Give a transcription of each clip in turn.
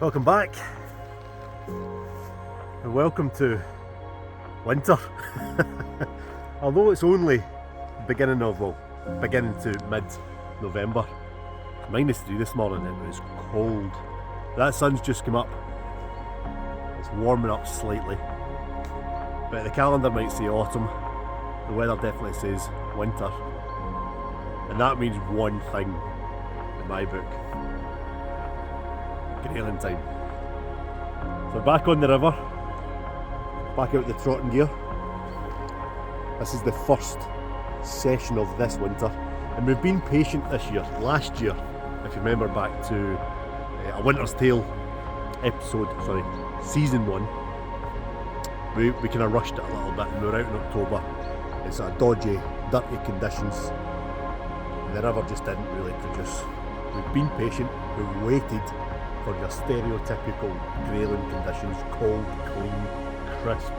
Welcome back, and welcome to winter. Although it's only beginning to mid-November. -3 this morning, it was cold. That sun's just come up. It's warming up slightly, but the calendar might say autumn. The weather definitely says winter, and that means one thing in my book: grailing time. So we're back on the river, back out the trotting gear. This is the first session of this winter, and we've been patient this year. Last year, if you remember back to A Winter's Tale season 1, we kind of rushed it a little bit, and we were out in October. It's a dodgy, dirty conditions, and the river just didn't really produce. We've been patient, we've waited for your stereotypical grayling conditions: cold, clean, crisp,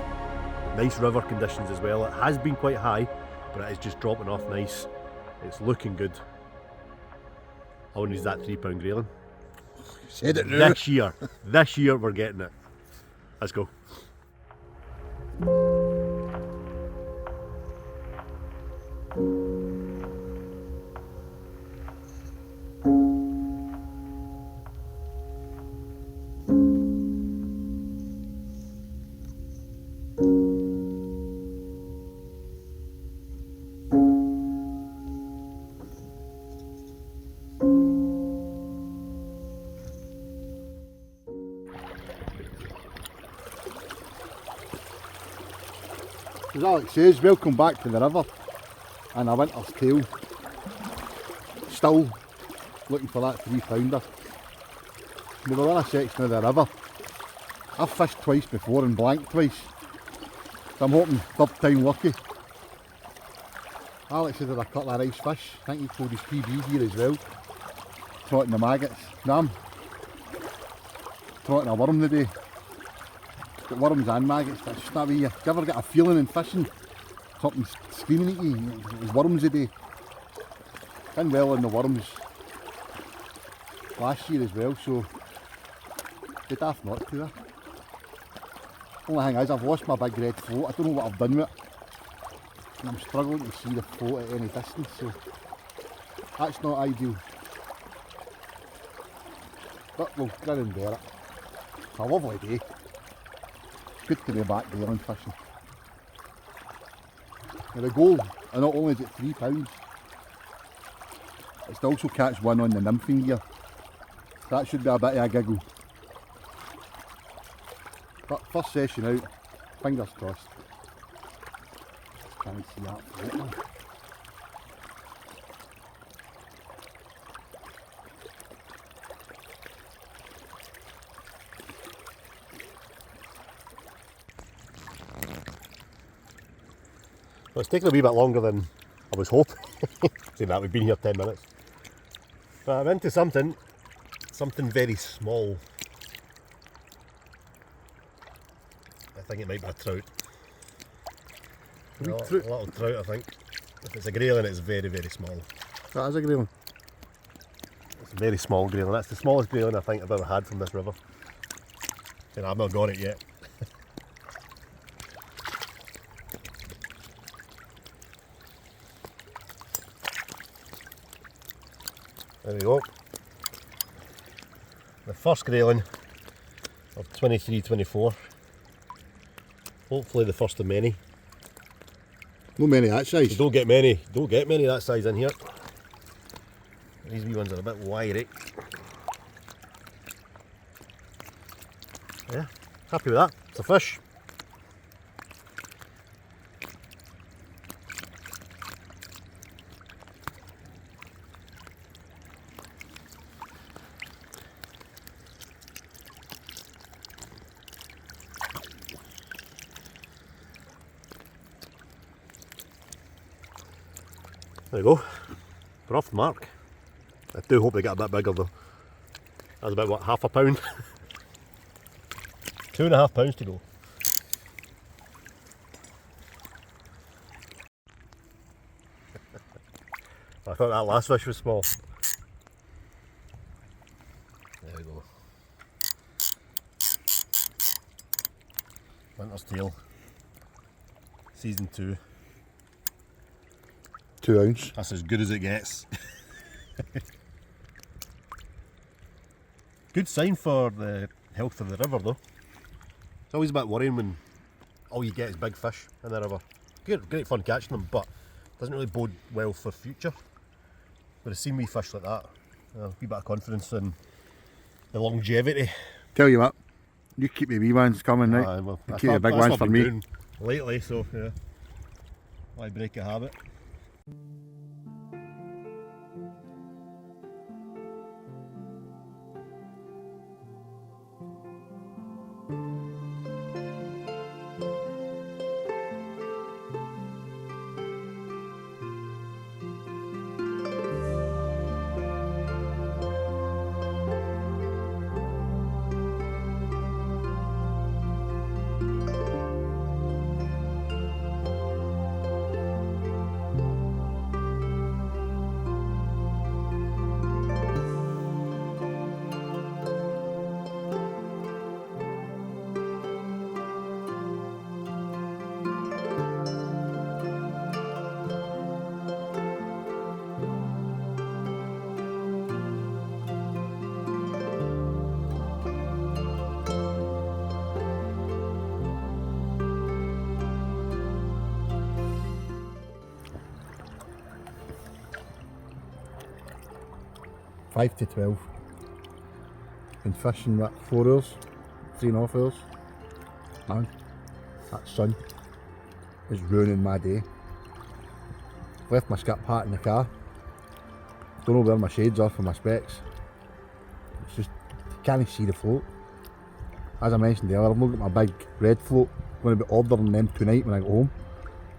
nice river conditions as well. It has been quite high, but it is just dropping off nice. It's looking good. How long is that £3 grayling? Said it now. This year we're getting it. Let's go. As Alex says, welcome back to the river and A Winter's Tale. Still looking for that £3-pounder. We were on a section of the river. I've fished twice before and blanked twice, so I'm hoping third time lucky. Alex has had a couple of nice fish. I think he pulled his PB here as well, trotting the maggots. Now I'm trotting a worm today. Got worms and maggots, but it's just that way. You ever get a feeling in fishing, something screaming at you? It was worms today. Done well in the worms last year as well, so be daft not to. Only thing is, I've lost my big red float. I don't know what I've done with it, and I'm struggling to see the float at any distance, so that's not ideal. But we'll grin and bear it. It's a lovely day. Good to be back grailing fishing. Now the goal, and not only is it £3, it's to also catch one on the nymphing gear. That should be a bit of a giggle. But first session out, fingers crossed. Can't see that float now. Well, it's taken a wee bit longer than I was hoping. Saying that, we've been here 10 minutes. But I'm into something very small. think it might be a trout. A wee A trout. little trout, I think. If it's a grayling, it's very, very small. That is a grayling. It's a very small grayling. That's the smallest grayling I think I've ever had from this river. And I've not got it yet. There we go. The first grayling of 23-24. Hopefully the first of many. No many that You size. don't get many that size in here. These wee ones are a bit wiry. Yeah, happy with that. It's a fish. There we go. We're off the mark. I do hope they get a bit bigger though. That's about what, half a pound? 2.5 pounds to go. I thought that last fish was small. There we go. Winter's Tale. Season 2. 2 ounce. That's as good as it gets. Good sign for the health of the river though. It's always a bit worrying when all you get is big fish in the river. Great fun catching them, but doesn't really bode well for future. But I've seen wee fish like that, a wee bit of confidence in the longevity. Tell you what, you keep the wee ones coming, right? Well, You that's keep the what- big that's ones what for I've been me. doing lately, so yeah. Why break a habit? Five to 12. Been fishing what, 4 hours? 3.5 hours? Man, that sun is ruining my day. Left my skip hat in the car. Don't know where my shades are for my specs. It's just, you can't see the float. As I mentioned earlier, I've not got my big red float. I'm going to be ordering them tonight when I go home.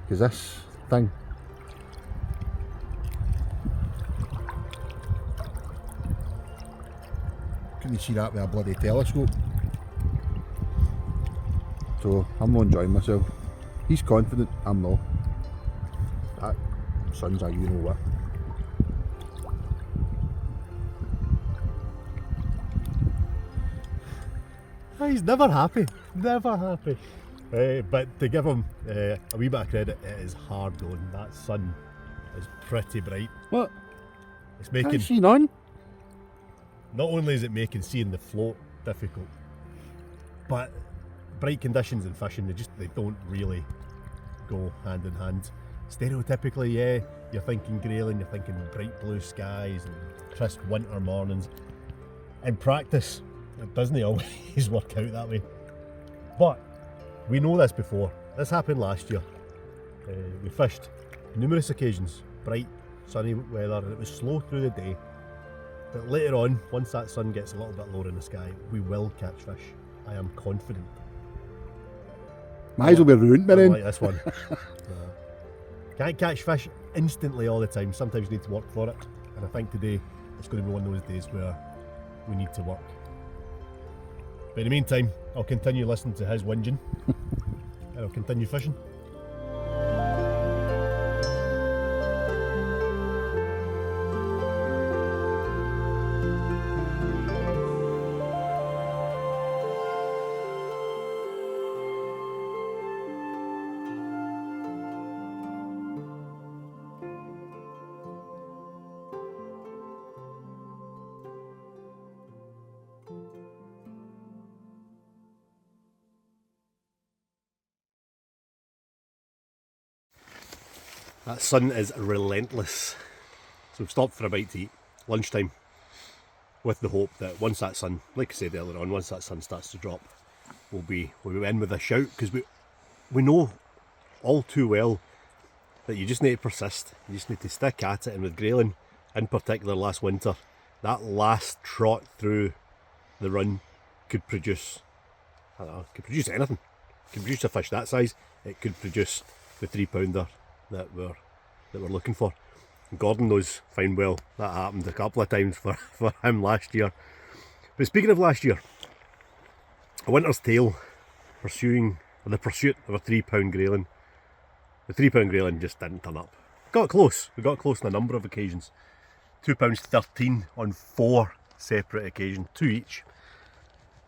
Because this thing, couldn't see that with a bloody telescope. So I'm not enjoying myself. He's confident, I'm not. That sun's a you know what. He's never happy. Never happy. But to give him a wee bit of credit, it is hard going. That sun is pretty bright. What? It's Can't making, see none? not only is it making seeing the float difficult, but bright conditions in fishing, they don't really go hand in hand. Stereotypically, yeah, you're thinking grayling, you're thinking bright blue skies and crisp winter mornings. In practice, it doesn't always work out that way. But we know this before. This happened last year. We fished numerous occasions, bright, sunny weather, and it was slow through the day. But later on, once that sun gets a little bit lower in the sky, we will catch fish. I am confident. My eyes will be ruined by then. Like this one. Can't catch fish instantly all the time. Sometimes you need to work for it. And I think today it's going to be one of those days where we need to work. But in the meantime, I'll continue listening to his whinging and I'll continue fishing. That sun is relentless. So we've stopped for a bite to eat, lunchtime, with the hope that once that sun, like I said earlier on, once that sun starts to drop, we'll be in with a shout, because we know all too well that you just need to persist, you just need to stick at it. And with Grayling in particular last winter, that last trot through the run could produce, I don't know, could produce anything. It could produce a fish that size, it could produce the 3-pounder that we're looking for. Gordon knows fine well that happened a couple of times for him last year. But speaking of last year, a winter's tale the pursuit of a 3-pound grayling. The 3-pound grayling just didn't turn up. Got close. We got close on a number of occasions. £2.13 on 4 separate occasions, 2 each.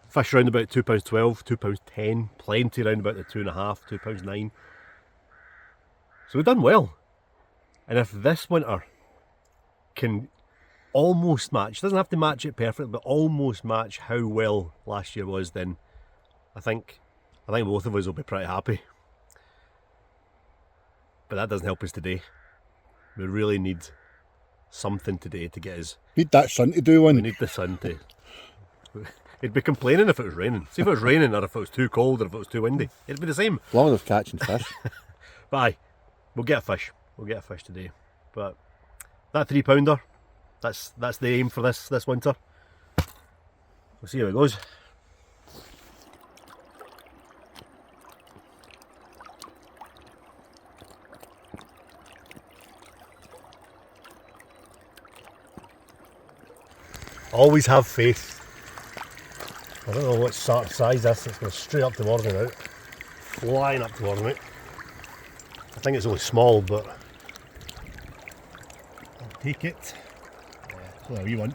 Fish around about £2.12, £2.10, plenty around about the 2.5, £2.9. So we've done well. And if this winter can almost match, doesn't have to match it perfectly, but almost match how well last year was, then I think both of us will be pretty happy. But that doesn't help us today. We really need something today to get us. Need that sun to do one. We need the sun to. It'd be complaining if it was raining. See if it was raining, or if it was too cold, or if it was too windy. It'd be the same. As long as it's catching fish. But aye, we'll get a fish. We'll get a fish today. But that 3-pounder, that's the aim for this winter. We'll see how it goes. Always have faith. I don't know what sort of size this. It's going straight up towards me now. Flying up towards me. I think it's only small, but I'll take it. Yeah, it's only a wee one.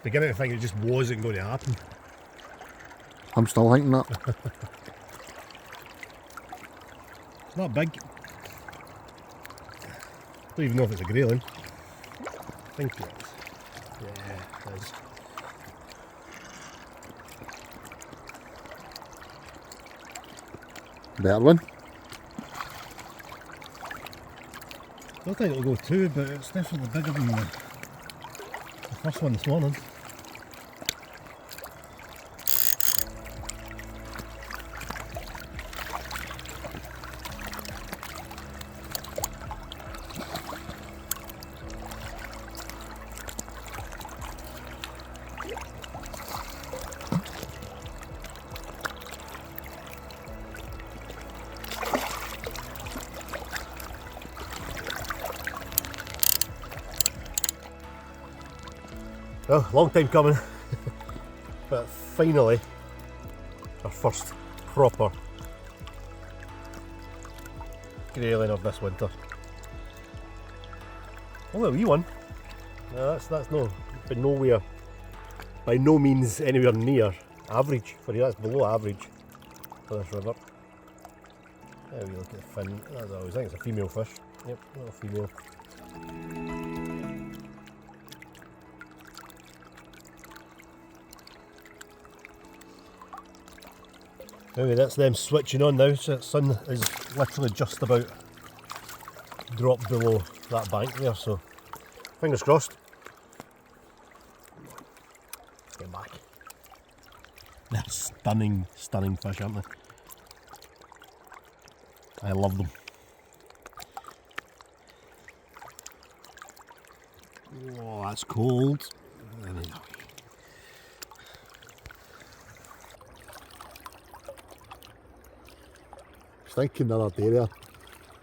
Beginning to think it just wasn't going to happen. I'm still thinking that. It's not big. I don't even know if it's a grayling. I think it is. Yeah, it is. Better one. I don't think it'll go 2, but it's definitely bigger than the first one this morning. Well, long time coming, but finally our first proper grayling of this winter. Oh, a wee one. That's no, but nowhere, by no means anywhere near average for you. That's below average for this river. There we look at the fin. As I always think, it's a female fish. Yep, little female. Anyway, that's them switching on now, so the sun is literally just about dropped below that bank there, so fingers crossed. Let's get back. They're stunning, stunning fish, aren't they? I love them. Oh, that's cold. Thinking the other day there,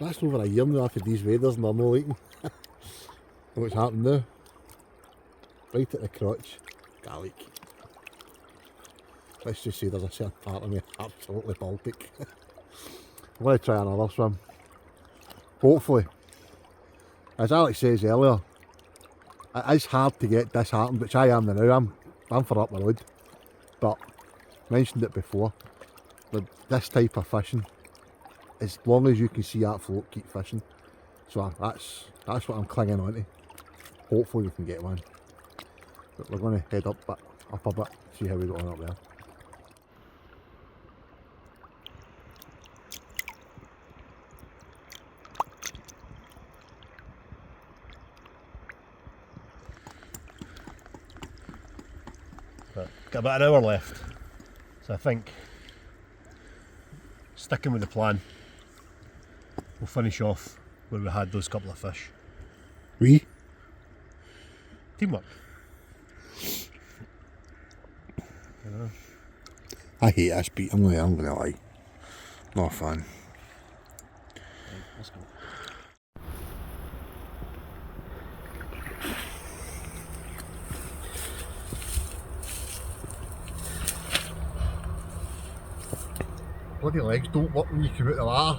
that's over a year now after these waders and I'm not eating. What's happened now? Right at the crotch, garlic. let's just say there's a certain part of me absolutely Baltic. I'm going to try another swim. Hopefully, as Alex says earlier, it is hard to get disheartened, which I am now. I'm for up the road, but mentioned it before. With this type of fishing, as long as you can see that float, keep fishing. So that's what I'm clinging on to. Hopefully we can get one. But we're going to head up a bit, see how we get on up there. But got about an hour left, so I think sticking with the plan, we'll finish off where we had those couple of fish. Teamwork. I hate this beat, I'm gonna lie. Not fun. Right, let's go. Bloody legs don't work when you come out the ladder.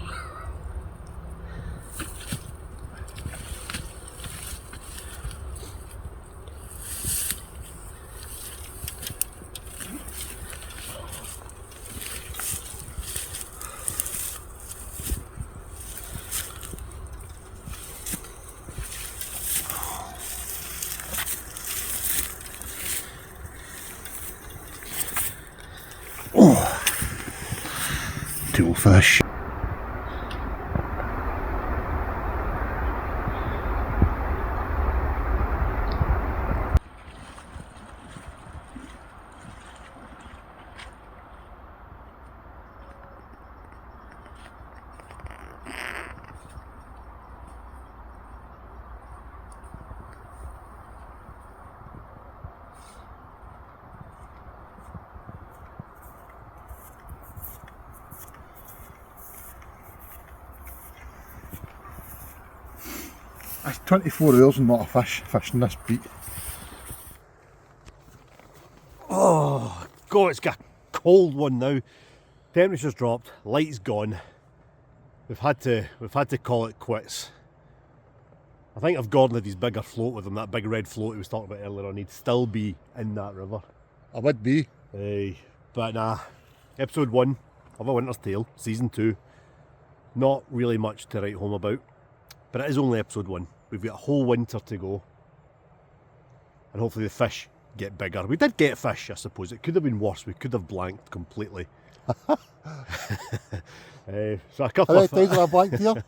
Tool fish. That's 24 hours and not a fish fishing this beat. Oh God, it's got a cold one now. Temperature's dropped, light's gone. We've had to call it quits. I think if Gordon had his bigger float with him, that big red float he was talking about earlier on, he'd still be in that river. I would be. But nah, episode 1 of A Winter's Tale, season 2. Not really much to write home about, but it is only episode 1. We've got a whole winter to go, and hopefully the fish get bigger. We did get fish, I suppose. It could have been worse. We could have blanked completely. So a couple of times have I blanked here?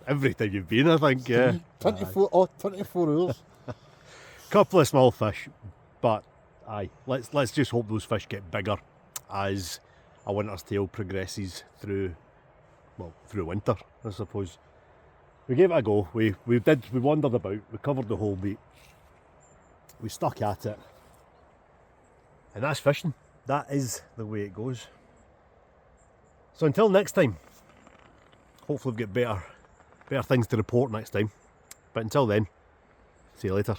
Every time you've been, I think, yeah. 24 hours. Couple of small fish, but aye, let's just hope those fish get bigger as A Winter's Tale progresses through winter, I suppose. We gave it a go. We wandered about. We covered the whole beat. We stuck at it, and that's fishing. That is the way it goes. So until next time, hopefully we've got better things to report next time. But until then, see you later.